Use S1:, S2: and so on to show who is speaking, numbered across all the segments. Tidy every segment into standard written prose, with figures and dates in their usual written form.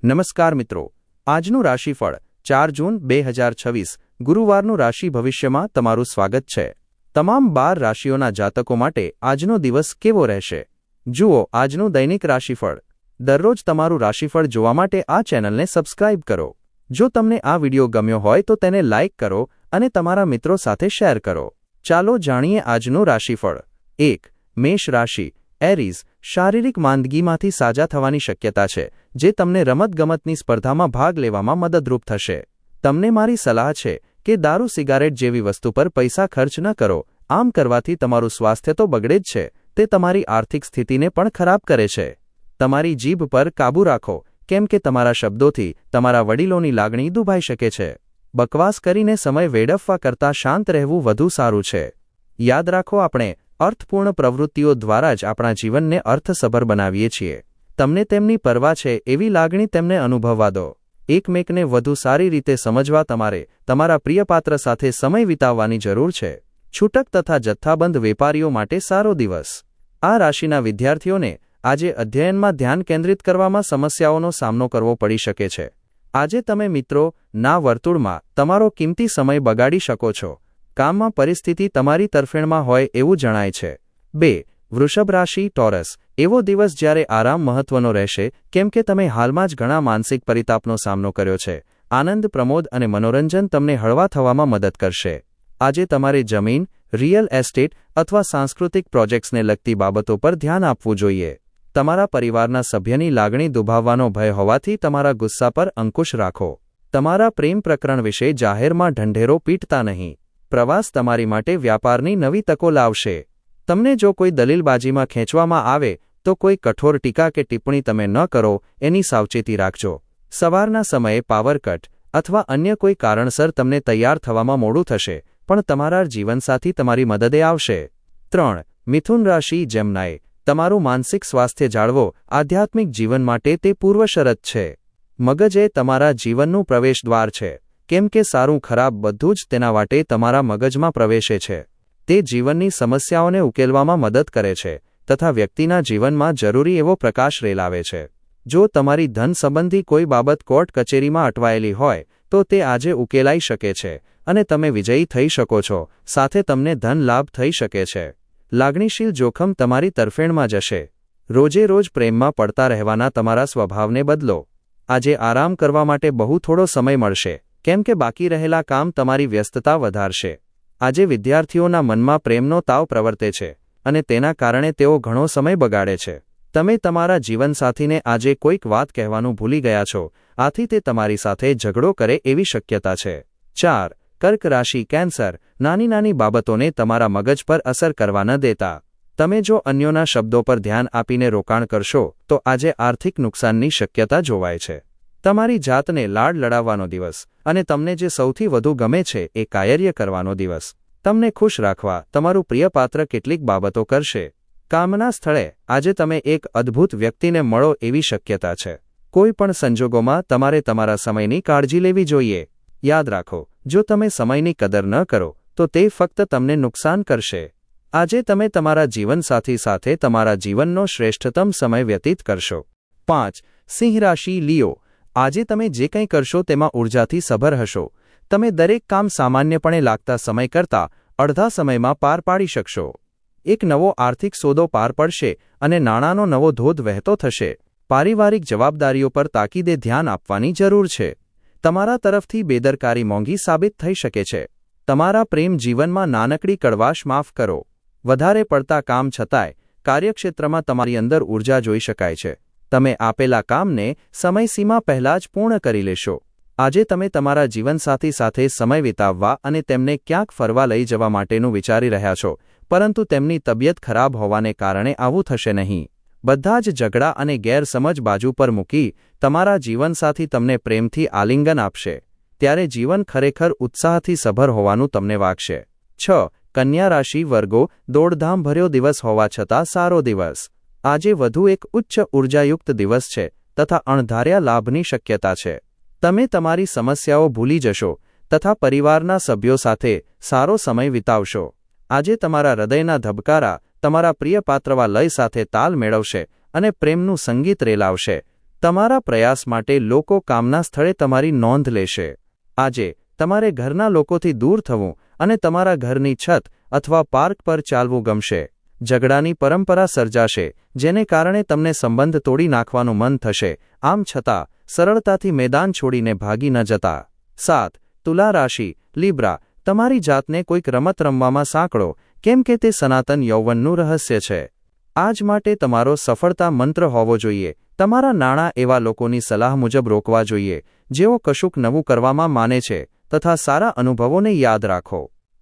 S1: નમસ્કાર મિત્રો, આજનું રાશિફળ 4 જૂન 2026 ગુરુવારનું રાશિ ભવિષ્યમાં તમારું સ્વાગત છે। તમામ 12 રાશિઓના જાતકો માટે આજનો દિવસ કેવો રહેશે? જુઓ આજનું દૈનિક રાશિફળ। દરરોજ તમારું રાશિફળ જોવા માટે આ ચેનલને સબસ્ક્રાઇબ કરો। જો તમને આ વિડિયો ગમ્યો હોય તો તેને લાઇક કરો અને તમારા મિત્રો સાથે શેર કરો। ચાલો જાણીએ આજનું રાશિફળ। 1. મેષ રાશિ એરીઝ, શારીરિક માંદગીમાંથી સાજા થવાની શક્યતા છે, જે તમને રમતગમતની સ્પર્ધામાં ભાગ લેવામાં મદદરૂપ થશે। તમને મારી સલાહ છે કે દારૂ સિગારેટ જેવી વસ્તુ પર પૈસા ખર્ચ ન કરો। આમ કરવાથી તમારું સ્વાસ્થ્ય તો બગડે જ છે, તે તમારી આર્થિક સ્થિતિને પણ ખરાબ કરે છે। તમારી જીભ પર કાબૂ રાખો, કેમ કે તમારા શબ્દોથી તમારા વડીલોની લાગણી દુભાઈ શકે છે। બકવાસ કરીને સમય વેડફવા કરતાં શાંત રહેવું વધુ સારું છે। યાદ રાખો, આપણે અર્થપૂર્ણ પ્રવૃત્તિઓ દ્વારા જ આપણા જીવનને અર્થસભર બનાવીએ છીએ। તમને તેમની પરવા છે એવી લાગણી તેમને અનુભવવા દો। એકમેકને વધુ સારી રીતે સમજવા તમારે તમારા પ્રિયપાત્ર સાથે સમય વિતાવવાની જરૂર છે। છૂટક તથા જથ્થાબંધ વેપારીઓ માટે સારો દિવસ। આ રાશિના વિદ્યાર્થીઓને આજે અધ્યયનમાં ધ્યાન કેન્દ્રિત કરવામાં સમસ્યાઓનો સામનો કરવો પડી શકે છે। આજે તમે મિત્રોના વર્તુળમાં તમારો કિંમતી સમય બગાડી શકો છો। કામમાં પરિસ્થિતિ તમારી તરફેણમાં હોય એવું જણાય છે। 2. વૃષભ રાશિ ટોરસ, એવો દિવસ જ્યારે આરામ મહત્વનો રહેશે, કેમ કે તમે હાલમાં જ ઘણા માનસિક પરિતાપનો સામનો કર્યો છે। આનંદ, પ્રમોદ અને મનોરંજન તમને હળવા થવામાં મદદ કરશે। આજે તમારે જમીન, રિયલ એસ્ટેટ અથવા સાંસ્કૃતિક પ્રોજેક્ટ્સને લગતી બાબતો પર ધ્યાન આપવું જોઈએ। તમારા પરિવારના સભ્યની લાગણી દુભાવવાનો ભય હોવાથી તમારા ગુસ્સા પર અંકુશ રાખો। તમારા પ્રેમ પ્રકરણ વિશે જાહેરમાં ઢંઢેરો પીટતા નહીં। પ્રવાસ તમારી માટે વ્યાપારની નવી તકો લાવશે। તમને જો કોઈ દલીલબાજીમાં ખેંચવામાં આવે તો કોઈ કઠોર ટીકા કે ટિપ્પણી તમે ન કરો એની સાવચેતી રાખજો। સવારના સમયે પાવર કટ અથવા અન્ય કોઈ કારણસર તમને તૈયાર થવામાં મોડું થશે, પણ તમારા જીવનસાથી તમારી મદદે આવશે। 3. મિથુન રાશિ જેમનાય, તમારું માનસિક સ્વાસ્થ્ય જાળવો, આધ્યાત્મિક જીવન માટે તે પૂર્વશરત છે। મગજ એ તમારા જીવનનું પ્રવેશદ્વાર છે, કેમ કે સારું ખરાબ બધું જ તેના વાટે તમારા મગજમાં પ્રવેશે છે। તે જીવનની સમસ્યાઓને ઉકેલવામાં મદદ કરે છે તથા વ્યક્તિના જીવનમાં જરૂરી એવો પ્રકાશ રેલાવે છે। જો તમારી ધન સંબંધી કોઈ બાબત કોર્ટ કચેરીમાં અટવાયેલી હોય તો તે આજે ઉકેલાઈ શકે છે અને તમે વિજયી થઈ શકો છો, સાથે તમને ધન લાભ થઈ શકે છે। લાગણીશીલ જોખમ તમારી તરફેણમાં જશે। રોજે રોજ પ્રેમમાં પડતા રહેવાના તમારા સ્વભાવને બદલો। આજે આરામ કરવા માટે બહુ થોડો સમય મળશે, કેમ કે બાકી રહેલા કામ તમારી વ્યસ્તતા વધારશે। આજે વિદ્યાર્થીઓના મનમાં પ્રેમનો તાવ પ્રવર્તે છે અને તેના કારણે તેઓ ઘણો સમય બગાડે છે। તમે તમારા જીવનસાથીને આજે કોઈક વાત કહેવાનું ભૂલી ગયા છો, આથી તે તમારી સાથે ઝઘડો કરે એવી શક્યતા છે। 4. કર્ક રાશિ કેન્સર, નાની નાની બાબતોને તમારા મગજ પર અસર કરવા ન દેતા। તમે જો અન્યોના શબ્દો પર ધ્યાન આપીને રોકાણ કરશો તો આજે આર્થિક નુકસાનની શક્યતા જોવાય છે। તમારી જાતને લાડ લડાવવાનો દિવસ અને તમને જે સૌથી વધુ ગમે છે એ કાર્ય કરવાનો દિવસ। તમને ખુશ રાખવા તમારું પ્રિય પાત્ર કેટલીક બાબતો કરશે। કામના સ્થળે આજે તમે એક અદ્ભુત વ્યક્તિને મળો એવી શક્યતા છે। કોઈ પણ સંજોગોમાં તમારે તમારા સમયની કાળજી લેવી જોઈએ। યાદ રાખો, જો તમે સમયની કદર ન કરો તો તે ફક્ત તમને નુકસાન કરશે। આજે તમે તમારા જીવનસાથી સાથે તમારા જીવનનો શ્રેષ્ઠતમ સમય વ્યતીત કરશો। 5. સિંહ રાશિ લિયો, આજે તમે જે કંઈ કરશો તેમાં ઊર્જાથી સભર હશો। તમે દરેક કામ સામાન્યપણે લાગતા સમય કરતાં અડધા સમયમાં પાર પાડી શકશો। એક નવો આર્થિક સોદો પાર પડશે અને નાણાંનો નવો ધોધ વહેતો થશે। પારિવારિક જવાબદારીઓ પર તાકીદે ધ્યાન આપવાની જરૂર છે। તમારા તરફથી બેદરકારી મોંઘી સાબિત થઈ શકે છે। તમારા પ્રેમ જીવનમાં નાનકડી કડવાશ માફ કરો। વધારે પડતા કામ છતાંય કાર્યક્ષેત્રમાં તમારી અંદર ઊર્જા જોઈ શકાય છે। તમે આપેલા કામને સમયસીમા પહેલાં જ પૂર્ણ કરી લેશો। આજે તમે તમારા જીવનસાથી સાથે સમય વિતાવવા અને તેમને ક્યાંક ફરવા લઈ જવા માટેનું વિચારી રહ્યા છો, પરંતુ તેમની તબિયત ખરાબ હોવાને કારણે આવું થશે નહીં। બધા જ ઝઘડા અને ગેરસમજ બાજુ પર મૂકી તમારા જીવનસાથી તમને પ્રેમથી આલિંગન આપશે, ત્યારે જીવન ખરેખર ઉત્સાહથી સભર હોવાનું તમને વાગશે। 6. કન્યા રાશિ વર્ગો, દોડધામભર્યો દિવસ હોવા છતાં સારો દિવસ। આજે વધુ એક ઉચ્ચ ઉર્જાયુક્ત દિવસ છે તથા અણધાર્યા લાભની શક્યતા છે। તમે તમારી સમસ્યાઓ ભૂલી જશો તથા પરિવારના સભ્યો સાથે સારો સમય વિતાવશો। આજે તમારા હૃદયના ધબકારા તમારા પ્રિય પાત્રવા લય સાથે તાલ મેળવશે અને પ્રેમનું સંગીત રેલાવશે। તમારા પ્રયાસ માટે લોકો કામના સ્થળે તમારી નોંધ લેશે. આજે તમારે ઘરના લોકોથી દૂર થવું અને તમારા ઘરની છત અથવા પાર્ક પર ચાલવું ગમશે. ઝઘડાની પરંપરા સર્જાશે, જેને કારણે તમને સંબંધ તોડી નાખવાનું મન થશે. આમ છતાં સરળતાથી મેદાન છોડીને ભાગી ન જતા. 7. તુલા રાશિ લીબ્રા. તમારી જાતને કોઈક રમત રમવામાં સાંકળો, કેમ કે તે સનાતન યૌવનનું રહસ્ય છે. આજ માટે તમારો સફળતા મંત્ર હોવો જોઈએ. તમારા નાણાં એવા લોકોની સલાહ મુજબ રોકવા જોઈએ, જેઓ કશુંક નવું કરવામાં માને છે તથા સારા અનુભવોને યાદ રાખો.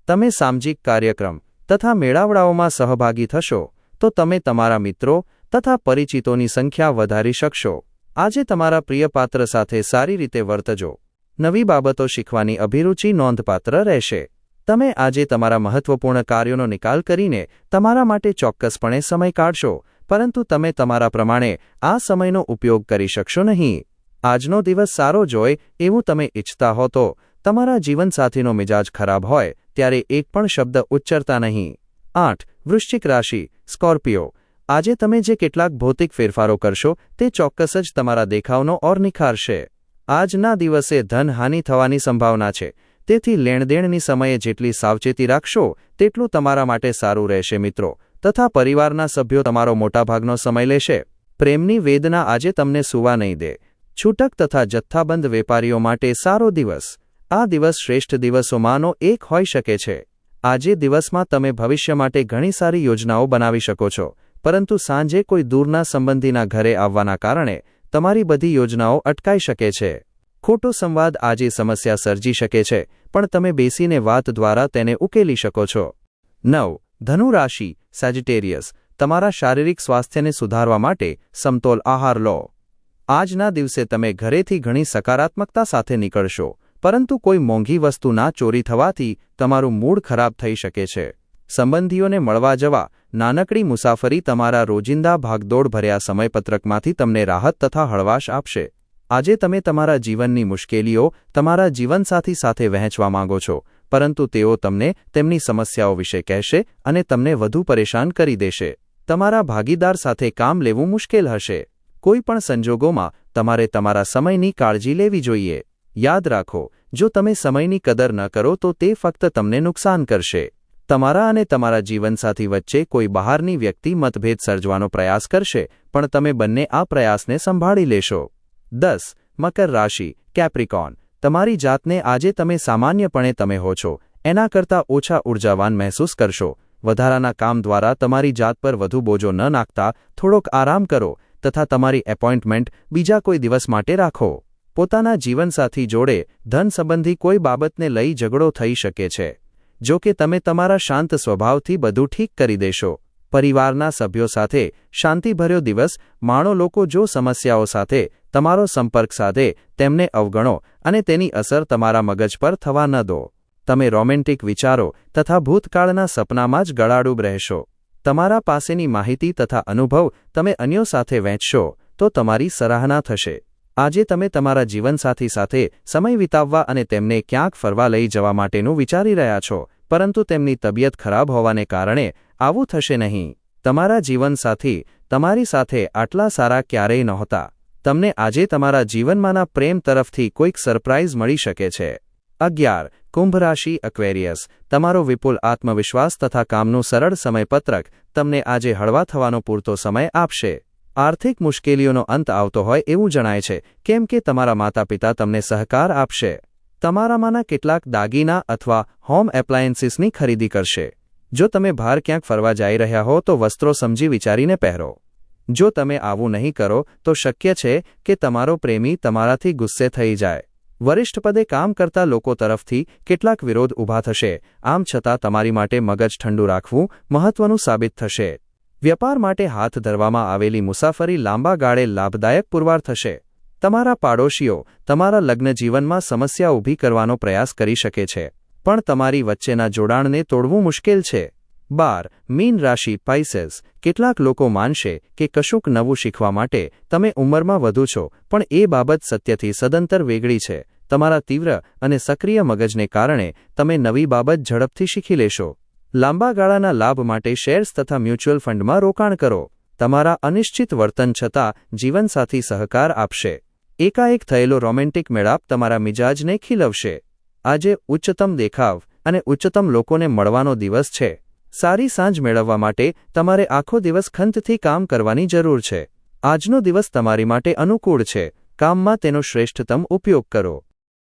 S1: તમે સામાજિક કાર્યક્રમ તથા મેળાવડાઓમાં સહભાગી થશો તો તમે તમારા મિત્રો તથા પરિચિતોની સંખ્યા વધારી શકશો. આજે તમારા પ્રિય પાત્ર સાથે સારી રીતે વર્તજો. નવી બાબતો શીખવાની અભિરુચિ નોંધપાત્ર રહેશે. તમે આજે તમારા મહત્વપૂર્ણ કાર્યોનો નિકાલ કરીને તમારા માટે ચોક્કસપણે સમય કાઢશો, પરંતુ તમે તમારા પ્રમાણે આ સમયનો ઉપયોગ કરી શકશો નહીં. આજનો દિવસ સારો જોય એવું તમે ઈચ્છતા હો તો તમારા જીવનસાથીનો મિજાજ ખરાબ હોય ત્યારે એક પણ શબ્દ ઉચ્ચરતા નહીં. 8. વૃશ્ચિક રાશિ સ્કોર્પિયો. આજે તમે જે કેટલાક ભૌતિક ફેરફારો કરશો તે ચોક્કસ જ તમારા દેખાવનો ઓર નિખારશે. આજના દિવસે ધનહાનિ થવાની સંભાવના છે, તેથી લેણદેણની સમયે જેટલી સાવચેતી રાખશો તેટલું તમારા માટે સારું રહેશે. મિત્રો તથા પરિવારના સભ્યો તમારો મોટાભાગનો સમય લેશે. પ્રેમની વેદના આજે તમને સૂવા નહીં દે. છૂટક તથા જથ્થાબંધ વેપારીઓ માટે સારો દિવસ. આ દિવસ શ્રેષ્ઠ દિવસોમાંનો એક હોઈ શકે છે. આજે દિવસમાં તમે ભવિષ્ય માટે ઘણી સારી યોજનાઓ બનાવી શકો છો, પરંતુ સાંજે કોઈ દૂરના સંબંધીના ઘરે આવવાના કારણે તમારી બધી યોજનાઓ અટકાઈ શકે છે. ખોટો સંવાદ આજે સમસ્યા સર્જી શકે છે, પણ તમે બેસીને વાત દ્વારા તેને ઉકેલી શકો છો. 9. ધનુ રાશિ સેજિટેરિયસ. તમારા શારીરિક સ્વાસ્થ્યને સુધારવા માટે સમતોલ આહાર લો. આજના દિવસે તમે ઘરેથી ઘણી સકારાત્મકતા સાથે નીકળશો, પરંતુ કોઈ મોંઘી વસ્તુના ચોરી થવાથી તમારું મૂડ ખરાબ થઈ શકે છે. સંબંધીઓને મળવા જવા નાનકડી મુસાફરી તમારા રોજિંદા ભાગદોડ ભર્યા સમયપત્રકમાંથી તમને રાહત તથા હળવાશ આપશે. આજે તમે તમારા જીવનની મુશ્કેલીઓ તમારા જીવનસાથી સાથે વહેંચવા માંગો છો, પરંતુ તેઓ તમને તેમની સમસ્યાઓ વિશે કહેશે અને તમને વધુ પરેશાન કરી દેશે. તમારા ભાગીદાર સાથે કામ લેવું મુશ્કેલ હશે. કોઈ પણ સંજોગોમાં તમારે તમારા સમયની કાળજી લેવી જોઈએ. યાદ રાખો, જો તમે સમયની કદર ન કરો તો તે ફક્ત તમને નુકસાન કરશે. તમારા અને તમારા જીવનસાથી વચ્ચે કોઈ બહારની વ્યક્તિ મતભેદ સર્જવાનો પ્રયાસ કરશે, પણ તમે બંને આ પ્રયાસને સંભાળી લેશો. 10. મકર રાશિ કેપ્રિકોર્ન. તમારી જાતને આજે તમે સામાન્યપણે તમે હો છો એના કરતાં ઓછા ઉર્જાવાન મહેસૂસ કરશો. વધારાના કામ દ્વારા તમારી જાત પર વધુ બોજો ન નાખતા થોડોક આરામ કરો તથા તમારી એપોઇન્ટમેન્ટ બીજા કોઈ દિવસ માટે રાખો. પોતાના જીવનસાથી જોડે ધન સંબંધી કોઈ બાબતને લઈ ઝઘડો થઈ શકે છે. જો કે તમે તમારા શાંત સ્વભાવથી બધું ઠીક કરી દેશો. પરિવારના સભ્યો સાથે શાંતિભર્યો દિવસ માણો. લોકો જો સમસ્યાઓ સાથે તમારો સંપર્ક સાધે તેમને અવગણો અને તેની અસર તમારા મગજ પર થવા ન દો. તમે રોમેન્ટિક વિચારો તથા ભૂતકાળના સપનામાં જ ગળાડૂબ રહેશો. તમારા પાસેની માહિતી તથા અનુભવ તમે અન્યો સાથે વહેંચશો તો તમારી સરાહના થશે. આજે તમે તમારા જીવનસાથી સાથે સમય વિતાવવા અને તેમને ક્યાંક ફરવા લઈ જવા માટેનું વિચારી રહ્યા છો, પરંતુ તેમની તબિયત ખરાબ હોવાને કારણે આવું થશે નહીં. તમારા જીવનસાથી તમારી સાથે આટલા સારા ક્યારેય નહોતા. તમને આજે તમારા જીવનમાંના પ્રેમ તરફથી કોઈક સરપ્રાઇઝ મળી શકે છે. 11. કુંભ રાશિ એક્વેરિયસ. તમારો વિપુલ આત્મવિશ્વાસ તથા કામનું સરળ સમયપત્રક તમને આજે હળવા થવાનો પૂરતો સમય આપશે. આર્થિક મુશ્કેલીઓનો અંત આવતો હોય એવું જણાય છે, કેમ કે તમારા માતાપિતા તમને સહકાર આપશે. તમારામાંના કેટલાક દાગીના અથવા હોમ એપ્લાયન્સીસની ખરીદી કરશે. જો તમે બહાર ક્યાંક ફરવા જઈ રહ્યા હો તો વસ્ત્રો સમજી વિચારીને પહેરો. જો તમે આવું નહીં કરો તો શક્ય છે કે તમારો પ્રેમી તમારાથી ગુસ્સે થઈ જાય. વરિષ્ઠ પદે કામ કરતા લોકો તરફથી કેટલાક વિરોધ ઊભા થશે. આમ છતાં તમારી માટે મગજ ઠંડુ રાખવું મહત્વનું સાબિત થશે. વ્યાપાર માટે હાથ ધરવામાં આવેલી મુસાફરી લાંબા ગાળે લાભદાયક પુરવાર થશે. તમારા પાડોશીઓ તમારા લગ્ન જીવનમાં સમસ્યા ઊભી કરવાનો પ્રયાસ કરી શકે છે, પણ તમારી વચ્ચેના જોડાણને તોડવું મુશ્કેલ છે. 12. મીન રાશિ પાઇસેસ. કેટલાક લોકો માનશે કે કશુંક નવું શીખવા માટે તમે ઉંમરમાં વધુ છો, પણ એ બાબત સત્યથી સદંતર વેગળી છે. તમારા તીવ્ર અને સક્રિય મગજને કારણે તમે નવી બાબત ઝડપથી શીખી લેશો. લાંબા ગાળાના લાભ માટે શેર્સ તથા મ્યુચ્યુઅલ ફંડમાં રોકાણ કરો. તમારા અનિશ્ચિત વર્તન છતાં જીવનસાથી સહકાર આપશે. એકાએક થયેલો રોમેન્ટિક મેળાપ તમારા મિજાજને ખીલવશે. આજે ઉચ્ચતમ દેખાવ અને ઉચ્ચતમ લોકોને મળવાનો દિવસ છે. સારી સાંજ મેળવવા માટે તમારે આખો દિવસ ખંતથી કામ કરવાની જરૂર છે. આજનો દિવસ તમારી માટે અનુકૂળ છે. કામમાં તેનો શ્રેષ્ઠતમ ઉપયોગ કરો.